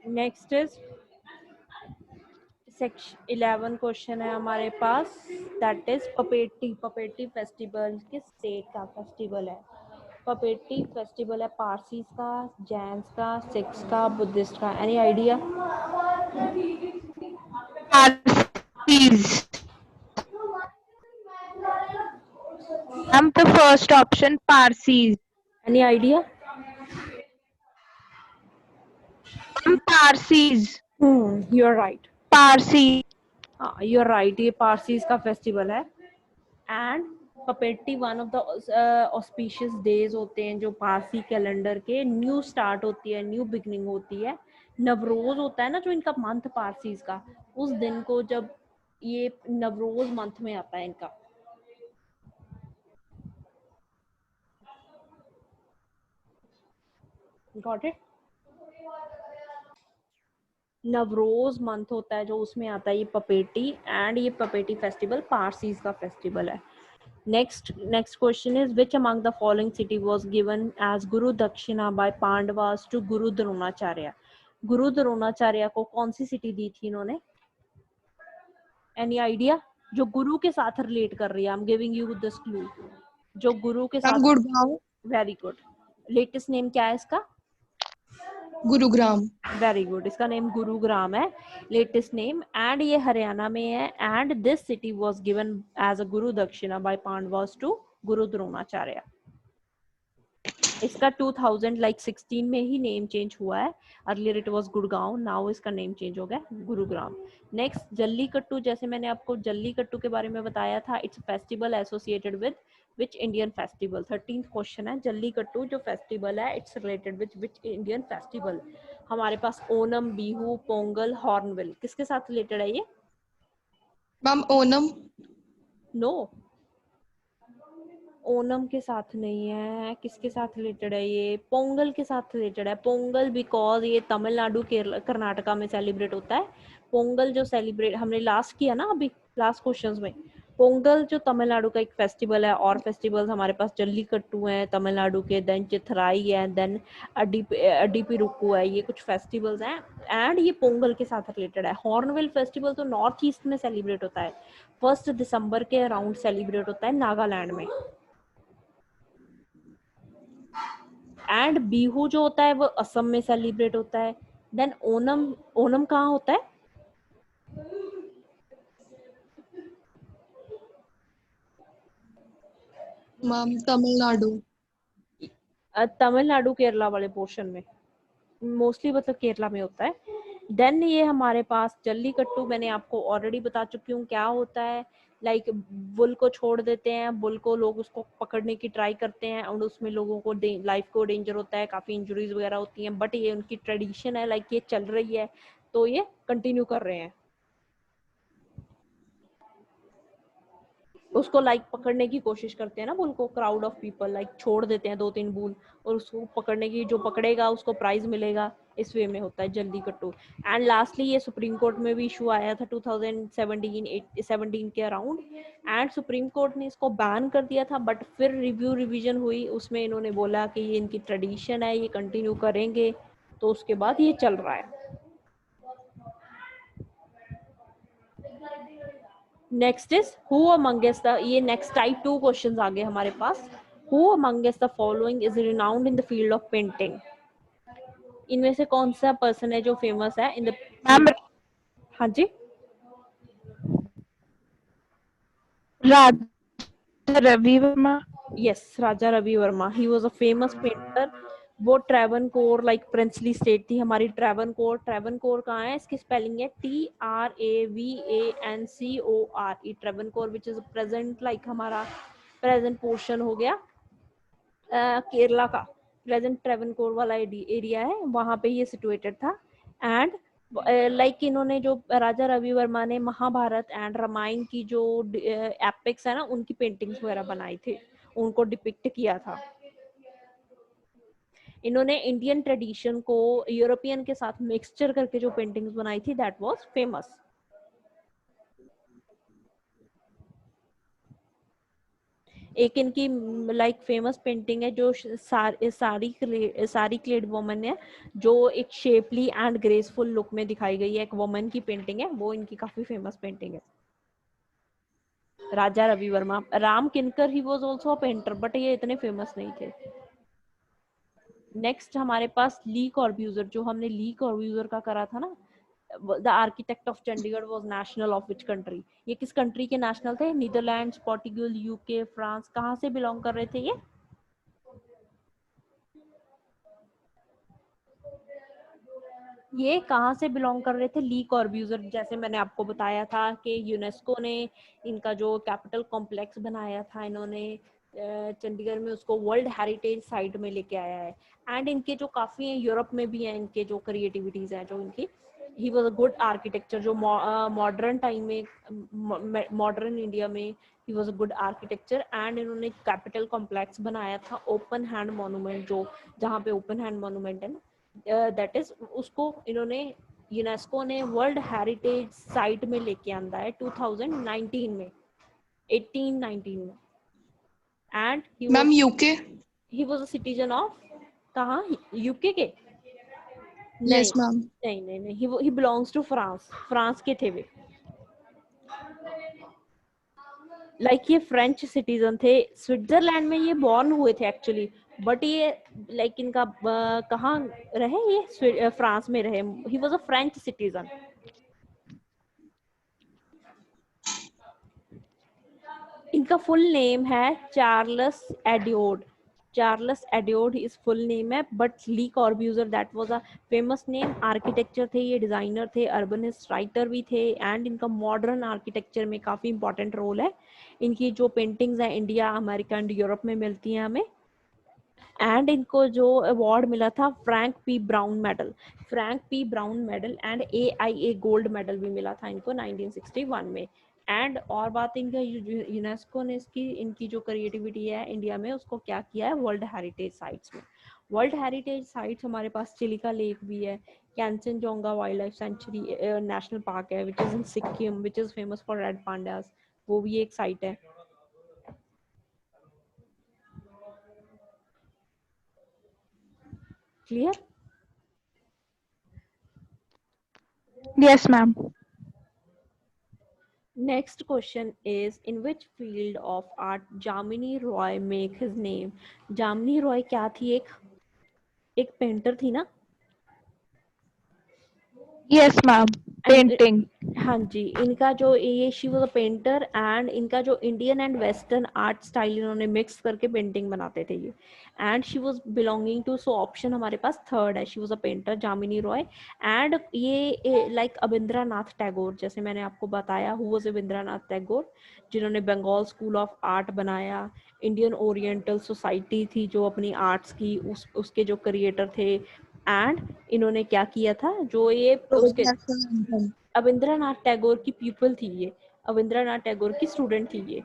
Next is section 11 question है हमारे पास, दैट इज पपेटी। पपेटी फेस्टिवल किस स्टेट का फेस्टिवल है? पपेटी फेस्टिवल है पारसीज का, जैन्स का, सिख्स का, बुद्धिस्ट का? Any idea? Parsis. The first option, Parsis. Any idea? Parsis. You are right. Parsis. हाँ यू आर राइट, ये पारसीज का फेस्टिवल है। And Pateti one of the auspicious days होते हैं जो पारसी कैलेंडर के, न्यू स्टार्ट होती है, न्यू बिगनिंग होती है। नवरोज होता है ना जो इनका मंथ पारसीज का, उस दिन को जब ये नवरोज मंथ में आता है इनका। Got it? नवरोज मंथ होता है जो, उसमें आता है ये पपेटी, एंड ये पपेटी फेस्टिवल पारसीज का फेस्टिवल है। Next question is which among the following city was given as guru dakshina bye Pandavas to गुरु द्रोणाचार्य? गुरु द्रोणाचार्य को कौन सी सिटी दी थी इन्होंने? Any idea? जो गुरु के साथ रिलेट कर रही है, I am giving you this clue. जो गुरु के साथ। Gurgaon. Very good. Latest name क्या है इसका? गुरुग्राम। वेरी गुड, इसका नेम गुरुग्राम है, लेटेस्ट नेम। एंड ये हरियाणा में है, and this city was given as a guru dakshina bye Pandavas to गुरु द्रोणाचार्य। इसका 2016 में ही नेम चेंज हुआ है, earlier it was Gurgaon, now इसका नेम चेंज हो गया गुरुग्राम। नेक्स्ट जल्लीकट्टू, जैसे मैंने आपको जल्लीकट्टू के बारे में बताया था, it's festival associated with which Indian festival? 13th question है, जल्लीकट्टू जो फेस्टिवल है it's related with which Indian festival? हमारे पास ओनम, बिहू, पोंगल, हॉर्नबिल, किसके साथ रिलेटेड है ये? मैम ओनम। नो, ओनम के साथ नहीं है। किसके साथ रिलेटेड है ये? पोंगल के साथ रिलेटेड है। पोंगल बिकॉज ये तमिलनाडु, केरला, कर्नाटका में सेलिब्रेट होता है। पोंगल जो सेलिब्रेट हमने लास्ट किया ना, अभी लास्ट क्वेश्चंस में, पोंगल जो तमिलनाडु का एक फेस्टिवल है। और फेस्टिवल्स हमारे पास जल्लीकट्टू है तमिलनाडु के, देन चिथराई है, देन अडीपिरुक्कू है, ये कुछ फेस्टिवल्स हैं। एंड ये पोंगल के साथ रिलेटेड है। हॉर्नबिल फेस्टिवल तो नॉर्थ ईस्ट में सेलिब्रेट होता है, 1 दिसंबर के अराउंड सेलिब्रेट होता है नागालैंड में। एंड बिहू जो होता है वो असम में सेलिब्रेट होता है। देन ओनम, ओनम कहाँ होता है? मैम तमिलनाडु। तमिलनाडु केरला वाले पोर्शन में, मोस्टली मतलब केरला में होता है। देन ये हमारे पास जल्लीकट्टू, मैंने आपको ऑलरेडी बता चुकी हूँ क्या होता है। लाइक बुल को छोड़ देते हैं, बुल को लोग उसको पकड़ने की ट्राई करते हैं, और उसमें लोगों को लाइफ को डेंजर होता है, काफ़ी इंजरीज वगैरह होती हैं, बट ये उनकी ट्रेडिशन है, लाइक ये चल रही है तो ये कंटिन्यू कर रहे हैं। उसको लाइक पकड़ने की कोशिश करते हैं ना बुल को, क्राउड ऑफ पीपल लाइक छोड़ देते हैं 2-3 बुल, और उसको पकड़ने की, जो पकड़ेगा उसको प्राइज मिलेगा। इस वे में होता है जल्लीकट्टू। एंड लास्टली ये सुप्रीम कोर्ट में भी इशू आया था 2017 के अराउंड, एंड सुप्रीम कोर्ट ने इसको बैन कर दिया था, बट फिर रिविजन हुई, उसमें इन्होंने बोला कि ये इनकी ट्रेडिशन है, ये कंटिन्यू करेंगे, तो उसके बाद ये चल रहा है। Next is who amongst the, ये नेक्स्ट टाइप 2 क्वेश्चंस आ गए हमारे पास। Who amongst the following is renowned in the field of painting? इनमें से कौन सा पर्सन है जो फेमस है इन द? हाँ जी, Raja Ravi Verma. Yes, Raja Ravi Verma. He was a famous painter. वो ट्रेवनकोर, लाइक प्रिंसली स्टेट थी हमारी ट्रेवनकोर। ट्रेवनकोर कहाँ है? इसकी स्पेलिंग है TRAVANCOR, Travancore, which is present, like हमारा प्रेजेंट पोर्शन हो गया केरला का। प्रेजेंट ट्रेवनकोर वाला एरिया है, वहां पे ये सिचुएटेड था। एंड लाइक इन्होंने जो राजा रवि वर्मा ने महाभारत एंड रामायण की जो एपिक्स है ना, उनकी पेंटिंग्स वगैरह बनाई थी, उनको डिपिक्ट किया था। इन्होंने इंडियन ट्रेडिशन को यूरोपियन के साथ मिक्सचर करके जो पेंटिंग्स बनाई थी, दैट वाज फेमस। एक इनकी लाइक फेमस पेंटिंग है जो सारी क्लेड वुमन है, जो एक शेपली एंड ग्रेसफुल लुक में दिखाई गई है, एक वुमन की पेंटिंग है, वो इनकी काफी फेमस पेंटिंग है। राजा रवि वर्मा, राम किनकर, he was also a painter, but ये इतने फेमस नहीं थे। नेक्स्ट हमारे पास ली कॉर्ब्यूजर, जो हमने ली कॉर्ब्यूजर का करा था ना, the architect of Chandigarh was national of which country, ये किस कंट्री के नेशनल थे? नीदरलैंड्स, पोर्टुगल, यूके, फ्रांस, कहाँ से बिलोंग कर रहे थे ये कहाँ से बिलोंग कर रहे थे? ली कॉर्ब्यूजर, जैसे मैंने आपको बताया था कि यूनेस्को ने इनका जो कैपिटल कॉम्प्लेक्स बनाया था इन्होंने चंडीगढ़ में, उसको वर्ल्ड हेरिटेज साइट में लेके आया है। एंड इनके जो काफी हैं, यूरोप में भी हैं इनके जो क्रिएटिविटीज हैं, जो इनकी, ही वाज अ गुड आर्किटेक्चर, जो मॉडर्न टाइम में, मॉडर्न इंडिया में ही was a good architecture. And इन्होंने कैपिटल कॉम्प्लेक्स बनाया था, ओपन हैंड मॉन्यूमेंट, जो जहाँ पे ओपन हैंड मॉन्यूमेंट है ना, दैट इज, उसको इन्होंने यूनेस्को ने वर्ल्ड हेरिटेज साइट में लेके आंदा है 2019 में, 1819 में। And ma'am UK. He was a citizen of, कहाँ, यूके के? नहीं यस मैम। नहीं नहीं नहीं, he belongs to France, France के थे वे। लाइक ये फ्रेंच सिटीजन थे, स्विट्जरलैंड में ये बॉर्न हुए थे एक्चुअली, बट ये लाइक इनका कहाँ रहे, ये फ्रांस में रहे। ही वाज अ फ्रेंच सिटीजन। इनका फुल नेम है चार्ल्स एडियोड, चार्ल्स एडियोड इस फुल नेम है, but Lee कॉर्ब्यूजर that was a famous name. Architecture थे ये, डिजाइनर थे, अर्बनिस्ट, राइटर भी थे। एंड इनका मॉडर्न आर्किटेक्चर में काफी इंपॉर्टेंट रोल है। इनकी जो पेंटिंग्स हैं इंडिया, अमेरिका एंड यूरोप में मिलती हैं हमें। एंड इनको जो अवार्ड मिला था Frank P brown medal, Frank P brown medal and AIA gold medal भी मिला था इनको 1961 में। एंड और बात, इनका यूनेस्को ने इसकी इनकी जो क्रिएटिविटी है इंडिया में, उसको क्या किया है, वर्ल्ड हेरिटेज साइट्स में। वर्ल्ड हेरिटेज साइट्स हमारे पास चिलिका लेक भी है, Kanchenjunga wild life sanctuary national park है, which is in Sikkim, which is famous for red pandas, वो भी एक साइट है। Clear? Yes, ma'am. Next question is, in which field of art Jamini Roy make his name? Jamini Roy क्या थी? एक painter थी ना? Yes, ma'am. Painting. हाँ जी, इनका जो ये she was a painter, and इनका जो Indian and western art style इन्होंने मिक्स करके पेंटिंग बनाते थे ये। And she was belonging to, so option हमारे पास थर्ड है, she was a painter Jamini Roy. And ये लाइक अबिंद्रानाथ टैगोर, जैसे मैंने आपको बताया, हु वाज अबिंद्रानाथ टैगोर, जिन्होंने बंगाल स्कूल ऑफ आर्ट बनाया, इंडियन ओरिएंटल सोसाइटी थी जो अपनी आर्ट्स की, उसके जो क्रिएटर थे। एंड इन्होंने क्या किया था, जो ये उसके, अविंद्रनाथ टैगोर की पीपल थी ये, अविंद्रनाथ टैगोर की स्टूडेंट थी ये।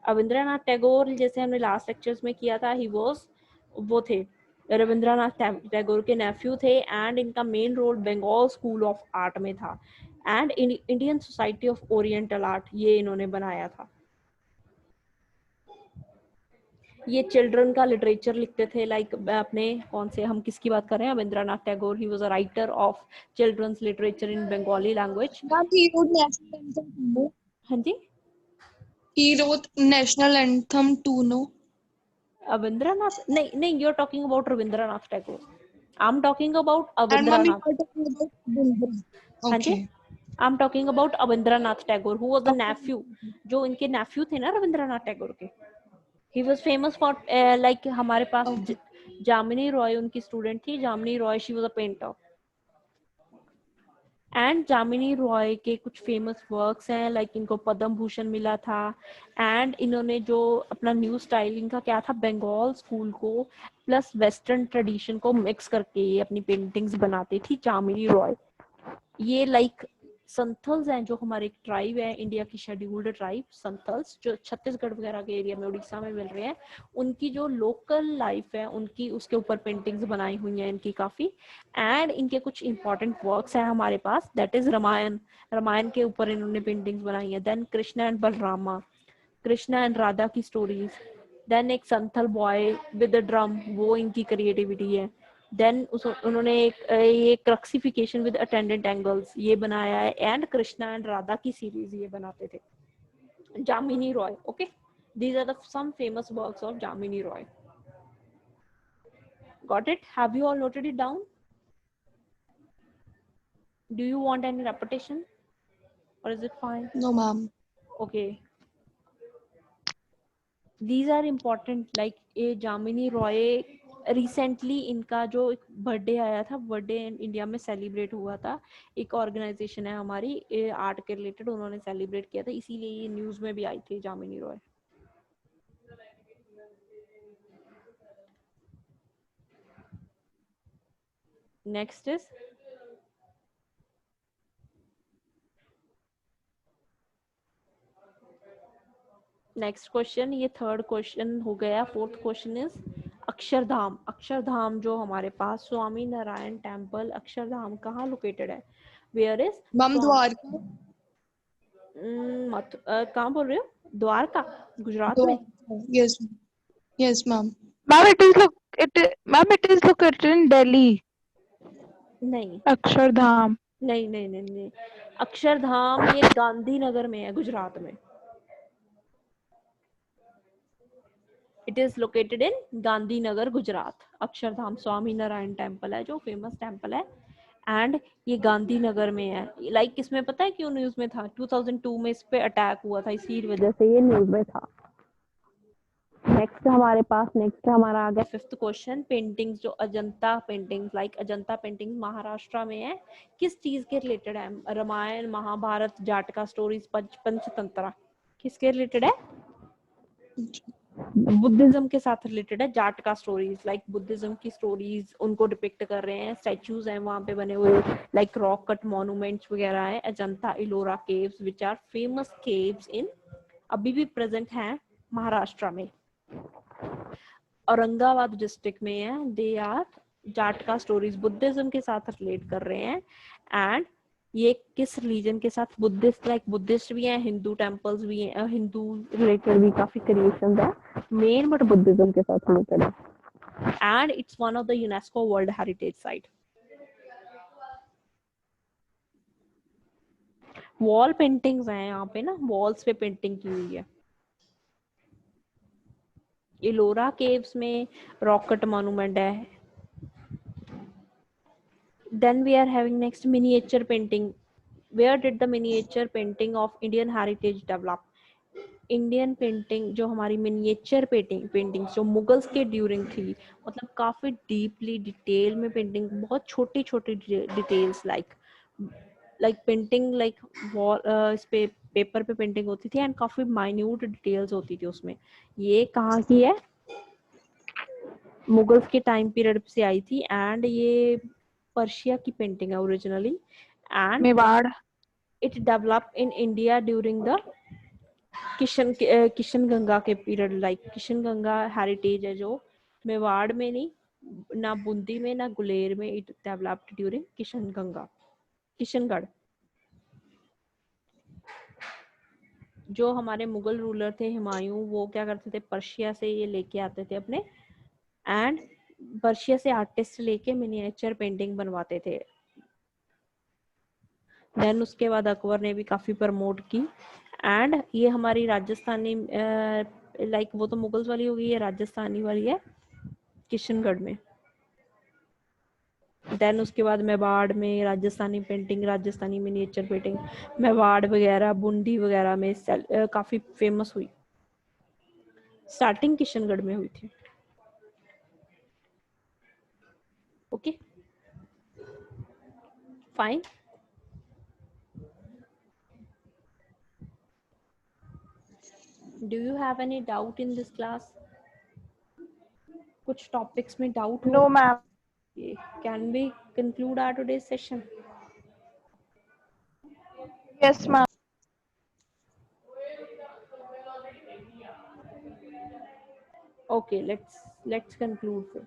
अविंद्रनाथ टैगोर, जैसे हमने लास्ट लेक्चर्स में किया था, ही वाज, वो थे रविंद्रनाथ टैगोर के नेफ्यू थे। एंड इनका main role Bengal school of art में था, and Indian society of oriental art ये इन्होंने बनाया था। ये चिल्ड्रन का लिटरेचर लिखते थे, लाइक अपने कौन से, हम किसकी बात कर रहे हैं, Rabindranath Tagore, he was a writer of children's literature in Bengali language. Ma'am he wrote national anthem, हाँ जी, he wrote national anthem too no. Rabindranath? नहीं नहीं, you're talking about Rabindranath Tagore. I'm talking about And ma'am, you Abindranath. are talking about Bindra. हाँ जी, Okay. I'm talking about Abindranath Tagore, who was the Okay. nephew, जो इनके nephew थे ना रविंद्रनाथ टैगोर के। He was famous for like हमारे पास Okay. जामिनी रॉय उनकी student थी, Jamini Roy, she was a painter. And Jamini Roy के कुछ फेमस वर्क्स हैं, लाइक इनको पद्म भूषण मिला था। एंड इन्होंने जो अपना न्यू स्टाइल, इनका क्या था, बंगाल स्कूल को प्लस वेस्टर्न ट्रेडिशन को मिक्स करके ये अपनी पेंटिंग्स बनाती थी जामिनी रॉय। ये लाइक संथल्स हैं, जो हमारे ट्राइब है इंडिया की शेड्यूल्ड ट्राइब, संथल्स, जो छत्तीसगढ़ वगैरह के एरिया में, उड़ीसा में मिल रहे हैं, उनकी जो लोकल लाइफ है उनकी, उसके ऊपर पेंटिंग्स बनाई हुई हैं इनकी काफी। एंड इनके कुछ इंपॉर्टेंट वर्क्स हैं हमारे पास, दैट इज रामायण, रामायण के ऊपर इन्होंने पेंटिंग्स बनाई है। Then Krishna and Balrama, Krishna and Radha की स्टोरीज, देन एक Santhal boy with the drum, वो इनकी क्रिएटिविटी है। देन उन्होंने ये क्रक्सिफिकेशन विद अटेंडेंट एंगल्स ये बनाया है, एंड कृष्णा एंड राधा की सीरीज ये बनाते थे। Jamini Roy, okay, these are the some famous works of Jamini Roy. Got it? Have you all noted it down? Do you want any repetition or is it fine? No, ma'am. Okay. These are important, like ये जामिनी Roy recently इनका जो birthday आया था, birthday India में celebrate हुआ था, एक organisation है हमारी आर्ट के रिलेटेड, उन्होंने सेलिब्रेट किया था, इसीलिए ये न्यूज में भी आई थी Jamini Roy. Next is next question, ये थर्ड क्वेश्चन हो गया। Fourth question is Akshardham. Akshardham जो हमारे पास स्वामी नारायण टेम्पल, अक्षरधाम कहाँ लोकेटेड है? Where is? Ma'am, Dwarka. मत कहाँ बोल रहे हो? द्वारका, गुजरात में? Yes. Yes, ma'am. Ma'am, it is located in Delhi. नहीं Akshardham. नहीं नहीं नहीं नहीं, अक्षरधाम ये गांधीनगर में है, गुजरात में। It is located in Gandhinagar, Gujarat. Akshardham Swami Narayan temple है जो फेमस टेम्पल है, एंड ये गांधीनगर में है। लाइक किसमें पता है क्यों न्यूज में था? 2002 में इस पे अटैक हुआ था, इसी वजह से ये न्यूज में था। नेक्स्ट हमारे पास हमारा आ गया फिफ्थ क्वेश्चन, पेंटिंग्स जो Ajanta paintings, like Ajanta painting Maharashtra में है, किस चीज के रिलेटेड है? रामायण, महाभारत, जाटका स्टोरीज, पंचतंत्रा, किसके रिलेटेड है? बुद्धिज्म के साथ रिलेटेड है। जाटका स्टोरीज लाइक बुद्धिज्म की स्टोरीज उनको डिपिक्ट कर रहे हैं, स्टैचूज हैं वहां पे बने हुए, लाइक रॉक कट मॉन्यूमेंट्स वगैरह है। Ajanta Ellora caves which are famous caves in, अभी भी प्रेजेंट हैं महाराष्ट्र में, औरंगाबाद डिस्ट्रिक्ट में है। दे आर जाटका स्टोरीज, बुद्धिज्म के साथ रिलेट कर रहे हैं। एंड ये किस रिलीजन के साथ? बुद्धिस्ट, लाइक बुद्धिस्ट भी हैं, हिंदू टेम्पल्स भी हैं, हिंदू रिलेटेड भी काफी क्रिएशंस है मेन, बट बुद्धिज्म के साथ रिलेटेड है। And it's one of the UNESCO world heritage site. Wall paintings हैं यहाँ पे ना, वॉल्स पे पेंटिंग की हुई है। इलोरा केव्स में रॉक कट मॉन्यूमेंट है। Then we are having next miniature painting. Where did the miniature painting of Indian heritage develop? Indian painting जो हमारी मिनिएचर पेंटिंग जो मुगल्स के ड्यूरिंग थी, मतलब काफी डीपली डिटेल में पेंटिंग, बहुत छोटी छोटी details, like painting like wall, इस पे पेपर पे पेंटिंग होती थी, एंड काफी माइन्यूट डिटेल्स होती थी उसमें। ये कहाँ की है? मुगल्स के टाइम पीरियड से आई थी, एंड ये पर्शिया की पेंटिंग है originally, and Mewar. It develop in India during the Kishan Ganga के period, like Kishan Ganga heritage है जो मेवाड़ में नहीं, ना बूंदी में, ना गुलेर में, it developed during Kishan Ganga, Kishangarh. जो हमारे मुगल रूलर थे हुमायूं, वो क्या करते थे, पर्शिया से ये लेके आते थे अपने, एंड पर्शिया से आर्टिस्ट लेके मिनिएचर पेंटिंग बनवाते थे। देन उसके बाद अकबर ने भी काफी प्रमोट की, एंड ये हमारी राजस्थानी, लाइक वो तो मुगल्स वाली हो गई है, राजस्थानी वाली है किशनगढ़ में। देन उसके बाद मेवाड़ में Rajasthani painting, Rajasthani miniature painting Mewar वगैरह, बूंदी वगैरह में काफी फेमस हुई। स्टार्टिंग किशनगढ़ में हुई थी। Okay, fine. Do you have any doubt in this class? कुछ टॉपिक्स में डाउट हो? No, ma'am. Can we conclude our today's session? Yes, ma'am. Okay, let's conclude.